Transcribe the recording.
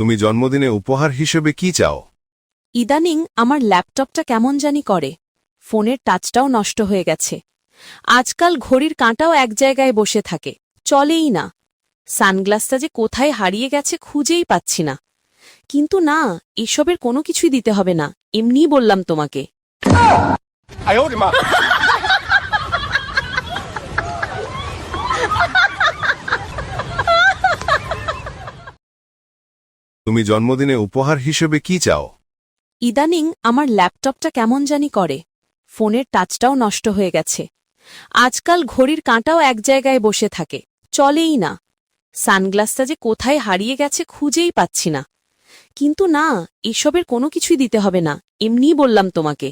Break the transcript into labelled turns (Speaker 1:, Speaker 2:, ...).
Speaker 1: তুমি জন্মদিনে উপহার হিসেবে কি চাও?
Speaker 2: ইদানিং আমার ল্যাপটপটা কেমন জানি করে, ফোনের টাচটাও নষ্ট হয়ে গেছে। আজকাল ঘড়ির কাঁটাও এক জায়গায় বসে থাকে, চলেই না। সানগ্লাসটা যে কোথায় হারিয়ে গেছে খুঁজেই পাচ্ছি না। কিন্তু না, এসবের কোনো কিছুই দিতে হবে না, এমনিই বললাম তোমাকে।
Speaker 1: তুমি জন্মদিনে উপহার হিসেবে কি চাও?
Speaker 2: ইদানিং আমার ল্যাপটপটা কেমন জানি করে, ফোনের টাচটাও নষ্ট হয়ে গেছে। আজকাল ঘড়ির কাঁটাও এক জায়গায় বসে থাকে, চলেই না। সানগ্লাসটা যে কোথায় হারিয়ে গেছে খুঁজেই পাচ্ছি না। কিন্তু না, এসবের কোনো কিছুই দিতে হবে না, এমনিই বললাম তোমাকে।